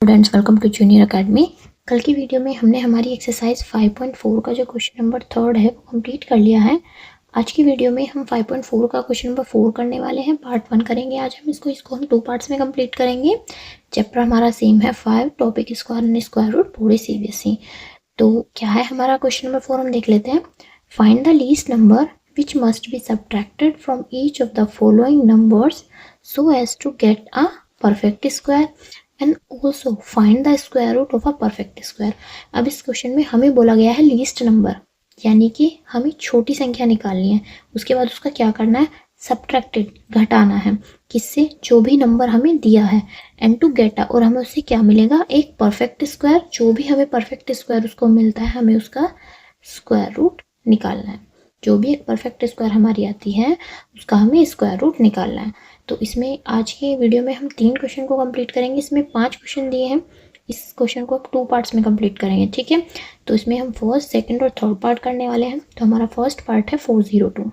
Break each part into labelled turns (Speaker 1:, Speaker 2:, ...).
Speaker 1: Students, welcome to junior academy. कल की video में हमने हमारी एक्सरसाइज 5.4 का जो क्वेश्चन नंबर 3 है वो कंप्लीट कर लिया है। आज की वीडियो में हम 5.4 का क्वेश्चन नंबर 4 करने वाले हैं। पार्ट 1 करेंगे आज हम इसको हम 2 पार्ट्स में कंप्लीट करेंगे। चैप्टर हमारा सेम है 5, topic square and square root, पूरे सीबीएसई। तो क्या है हमारा क्वेश्चन नंबर 4, हम देख लेते हैं। Find the least number which must be subtracted from each of the following numbers so as to get a perfect square and also find the square root of a perfect square. अब इस question में हमें बोला गया है least number, यानी कि हमें छोटी संख्या निकालनी है। उसके बाद उसका क्या करना है, सब्ट्रैक्टेड, घटाना है किससे, जो भी नंबर हमें दिया है, एंड टू गेट और हमें उससे क्या मिलेगा, एक परफेक्ट स्क्वायर। जो भी हमें परफेक्ट स्क्वायर उसको मिलता है हमें उसका स्क्वायर रूट निकालना है। जो भी एक परफेक्ट स्क्वायर हमारी आती है उसका हमें स्क्वायर रूट निकालना है। तो इसमें आज के वीडियो में हम 3 क्वेश्चन को कंप्लीट करेंगे। इसमें 5 क्वेश्चन दिए हैं। इस क्वेश्चन को हम 2 पार्ट्स में कंप्लीट करेंगे, ठीक है। तो इसमें हम फर्स्ट, सेकंड और थर्ड पार्ट करने वाले हैं। तो हमारा फर्स्ट पार्ट है 402।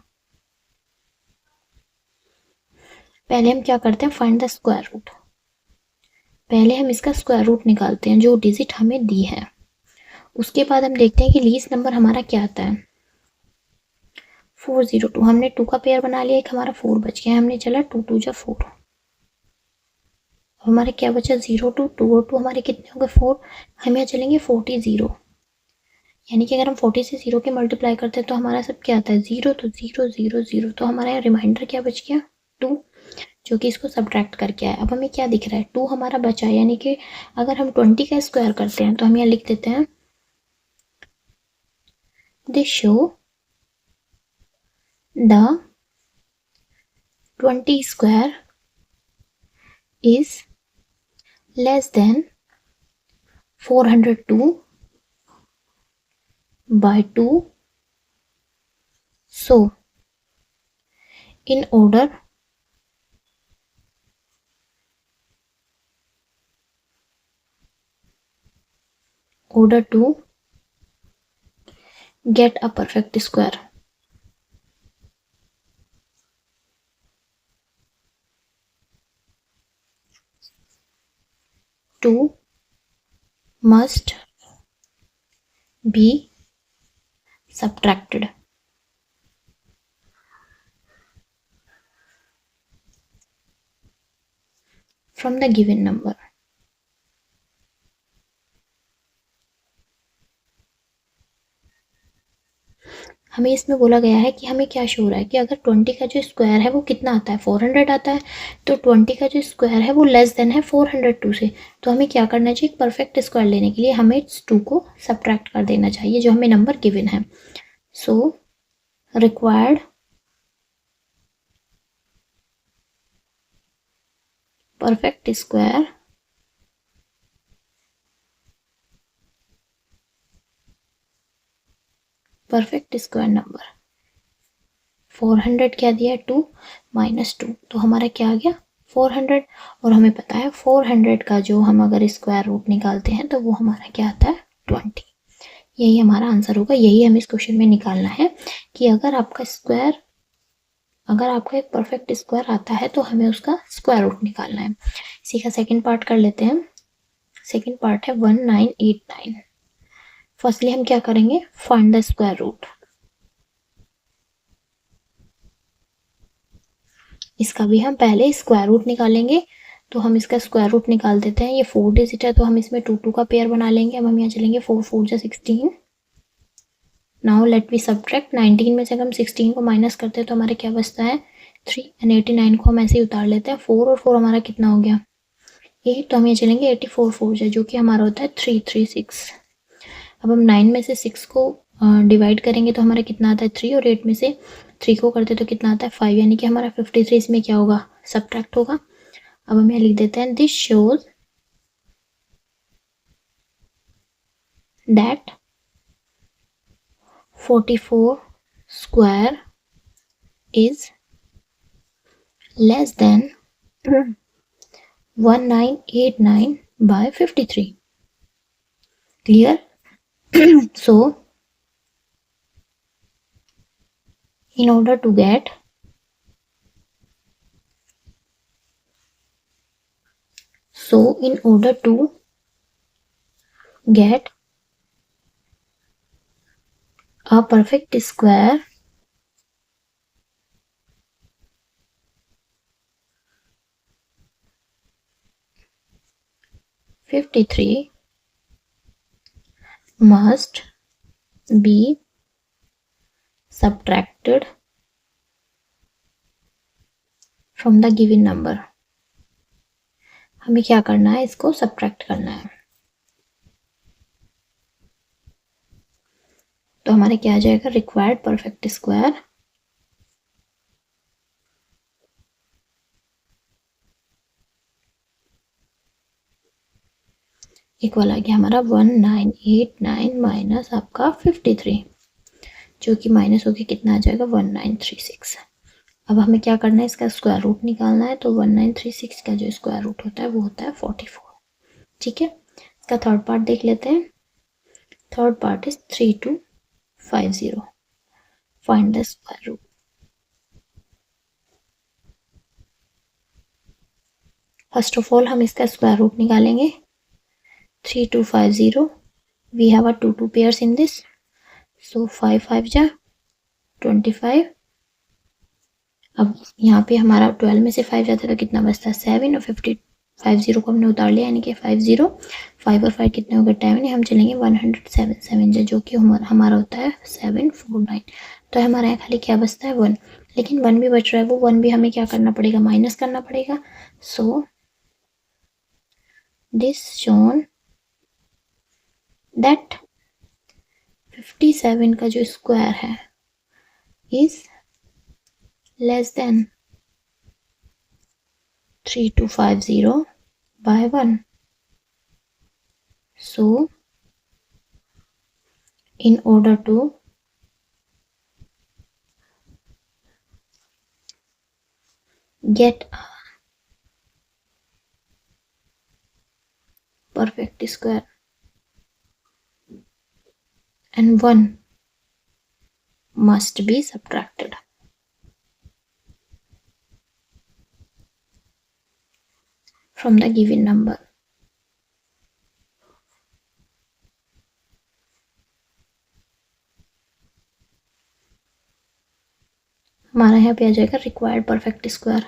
Speaker 1: पहले हम क्या करते हैं, फाइंड द स्क्वायर रूट। पहले हम इसका स्क्वायर रूट निकालते हैं जो डिजिट हमें दी है। उसके बाद हम देखते हैं कि लीस्ट नंबर हमारा क्या आता है, 402। हमने 2 का पेयर बना लिया, एक हमारा 4 बच गया। हमने चला 2 2 जा 4, हमारे क्या बचा, 0 2 2 और 2 हमारे कितने हो गए, 4। हम यहाँ चलेंगे 40 0, यानी कि अगर हम 40 से 0 के मल्टीप्लाई करते हैं तो हमारा सब क्या आता है, 0 तो 0 0 0। तो हमारा यहाँ रिमाइंडर क्या बच गया, 2, जो कि इसको सब्ट्रैक्ट करके आया। अब हमें क्या दिख रहा है, 2 हमारा बचा है। यानी कि अगर हम 20 का स्क्वायर करते हैं तो हम यहाँ लिख देते हैं, this show the 20 square is less than 402 by 2. So in order to get a perfect square, 2 must be subtracted from the given number. हमें इसमें बोला गया है कि हमें क्या शो हो रहा है कि अगर 20 का जो स्क्वायर है वो कितना आता है, 400 आता है। तो 20 का जो स्क्वायर है वो लेस देन है 402 से। तो हमें क्या करना चाहिए, परफेक्ट स्क्वायर लेने के लिए हमें इस 2 को सब्ट्रैक्ट कर देना चाहिए जो हमें नंबर गिवन है। So required perfect square number 400 क्या दिया, 2 माइनस 2, तो हमारा क्या आ गया, 400। और हमें पता है 400 का जो हम अगर स्क्वायर रूट निकालते हैं तो वो हमारा क्या आता है, 20। यही हमारा आंसर होगा। यही हमें इस क्वेश्चन में निकालना है कि अगर आपका एक परफेक्ट स्क्वायर आता है तो हमें उसका स्क्वायर रूट निकालना है। इसी का सेकंड पार्ट कर लेते हैं। सेकंड पार्ट है 1989। फर्स्टली हम क्या करेंगे, फाइंड द स्क्वायर रूट। इसका भी हम पहले स्क्वायर रूट निकालेंगे। तो हम इसका स्क्वायर रूट निकाल देते हैं। ये 4 डिजिट है तो हम इसमें 2 2 का पेयर बना लेंगे। अब हम यहाँ चलेंगे 4 4 जा 16। Now let we subtract. 19 में से अगर हम 16 को माइनस करते हैं तो हमारे क्या बचता है, 3। एंड 89 को हम ऐसे ही उतार लेते हैं। 4 और 4 हमारा कितना हो गया, 8। तो हम ये चलेंगे 84 4 जा, जो कि हमारा होता है 336। अब हम 9 में से 6 को डिवाइड करेंगे तो हमारा कितना आता है, 3। और 8 में से 3 को करते तो कितना आता है, 5। यानी कि हमारा 53 इसमें क्या होगा, सब्ट्रैक्ट होगा। अब हम यहाँ लिख देते हैं, this shows that 44 square is less than 1989 by 53. Clear? So in order to get So in order to get a perfect square (53) must be subtracted from the given number। हमें क्या करना है, इसको सब्ट्रैक्ट करना है। तो हमारे क्या आ जाएगा, रिक्वायर्ड परफेक्ट स्क्वायर इक्वल आ गया हमारा 1989 माइनस आपका 53, जो कि माइनस होके कितना आ जाएगा 1936। अब हमें क्या करना है, इसका स्क्वायर रूट निकालना है। तो 1936 का जो स्क्वायर रूट होता है वो होता है 44। ठीक है, इसका थर्ड पार्ट देख लेते हैं। Third part is 3250। Find the square root. First of all हम इसका स्क्वायर रूट निकालेंगे। 3250, we have a 2 pairs in this, so 5 5 जा 25। अब यहाँ पे हमारा 12 में से 5 जाता है तो कितना बचता है 7, और 50 को हमने उतार लिया, यानी कि 50, 5 और 5 कितने हो गए 10, हम चलेंगे 107 7 जो कि हमारा होता है 749। तो हमारे यहाँ खाली क्या बचता है 1, लेकिन 1 भी बच रहा है, वो 1 भी हमें क्या करना पड़ेगा, माइनस करना पड़ेगा। सो दिस शोन दैट 57 का जो स्क्वायर है is less than 3250 by 1। So in order to get a perfect square and 1 must be subtracted from the given number। हमारा यहाँ पे आ जाएगा required perfect square.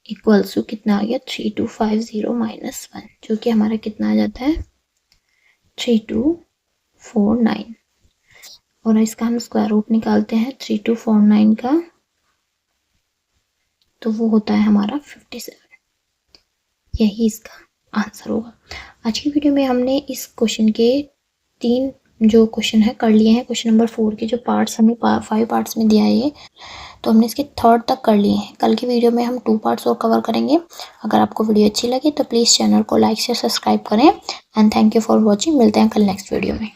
Speaker 1: Equals to कितना आ गया 3250 माइनस 1, जो कि हमारा कितना आ जाता है 3249। और इसका हम स्क्वायर रूट निकालते हैं 3249 का, तो वो होता है हमारा 57। यही इसका आंसर होगा। आज की वीडियो में हमने इस क्वेश्चन के 3 जो क्वेश्चन है कर लिए हैं। क्वेश्चन नंबर 4 के जो पार्ट्स हमें 5 पार्ट्स में दिया है ये, तो हमने इसके थर्ड तक कर लिए हैं। कल की वीडियो में हम 2 पार्ट्स और कवर करेंगे। अगर आपको वीडियो अच्छी लगी तो प्लीज़ चैनल को लाइक से सब्सक्राइब करें। And thank you for watching. मिलते हैं कल नेक्स्ट वीडियो में।